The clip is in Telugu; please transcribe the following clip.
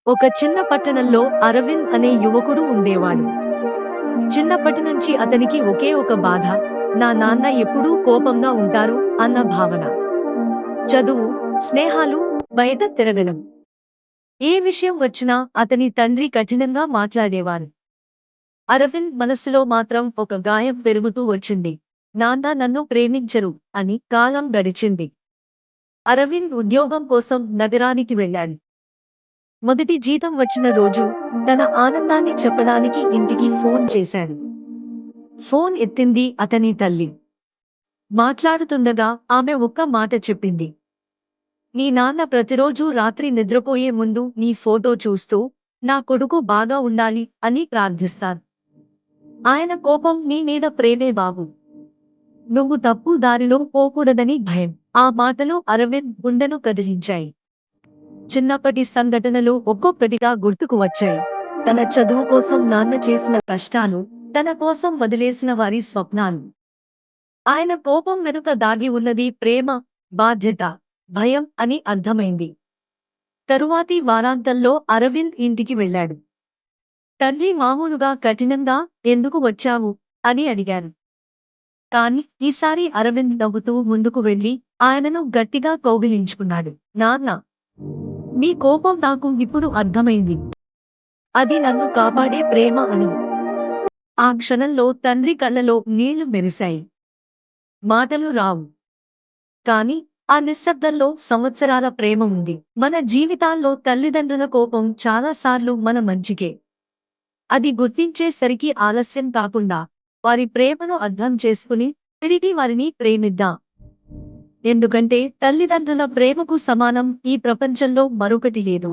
ఒక చిన్న పట్టణంలో అరవింద్ అనే యువకుడు ఉండేవాడు. చిన్నప్పటి నుంచి అతనికి ఒకే ఒక బాధ, నా నాన్న ఎప్పుడూ కోపంగా ఉంటారు అన్న భావన. చదువు, స్నేహాలు, బయట తిరగడం, ఏ విషయం వచ్చినా అతని తండ్రి కఠినంగా మాట్లాడేవారు. అరవింద్ మనసులో మాత్రం ఒక గాయం పెరుగుతూ వచ్చింది. నాన్న నన్ను ప్రేమించరు అని. కాలం గడిచింది. అరవింద్ ఉద్యోగం కోసం నగరానికి వెళ్ళాడు. మొదటి జీతం వచ్చిన రోజు తన ఆనందాన్ని చెప్పడానికి ఇంటికి ఫోన్ చేశాడు. ఫోన్ ఎత్తింది అతని తల్లి. మాట్లాడుతుండగా ఆమె ఒక్క మాట చెప్పింది. నీ నాన్న ప్రతిరోజు రాత్రి నిద్రపోయే ముందు నీ ఫోటో చూస్తూ నా కొడుకు బాగా ఉండాలి అని ప్రార్థిస్తాను. ఆయన కోపం నీ మీద ప్రేమే బాబు. నువ్వు తప్పు దారిలో పోకూడదని భయం. ఆ మాటలు అరవింద్ గుండెను కదిలించాయి. చిన్నప్పటి సంఘటనలు ఒక్కొక్కటిగా గుర్తుకు వచ్చాయి. తన చదువు కోసం నాన్న చేసిన కష్టాలు, తన కోసం వదిలేసిన వారి స్వప్నాలు. ఆయన కోపం వెనుక దాగి ఉన్నది ప్రేమ, బాధ్యత, భయం అని అర్థమైంది. తరువాతి వారాంతంలో అరవింద్ ఇంటికి వెళ్ళాడు. తండ్రి మామూలుగా కఠినంగా ఎందుకు వచ్చావు అని అడిగారు. కాని ఈసారి అరవింద్ నవ్వుతూ ముందుకు వెళ్లి ఆయనను గట్టిగా కౌగిలించుకున్నాడు. నాన్న, మీ కోపం నాకు ఇప్పుడు అర్థమైంది. అది నన్ను కాపాడే ప్రేమ అని. ఆ క్షణంలో తండ్రి కళ్ళలో నీళ్లు మెరిశాయి. మాటలు రావు. కాని ఆ నిశ్శబ్దంలో సంవత్సరాల ప్రేమ ఉంది. మన జీవితాల్లో తల్లిదండ్రుల కోపం చాలాసార్లు మన మంచికే. అది గుర్తించేసరికి ఆలస్యం కాకుండా వారి ప్రేమను అర్థం చేసుకుని తిరిగి వారిని ప్రేమిద్దాం. ఎందుకంటే తల్లిదండ్రుల ప్రేమకు సమానం ఈ ప్రపంచంలో మరొకటి లేదు.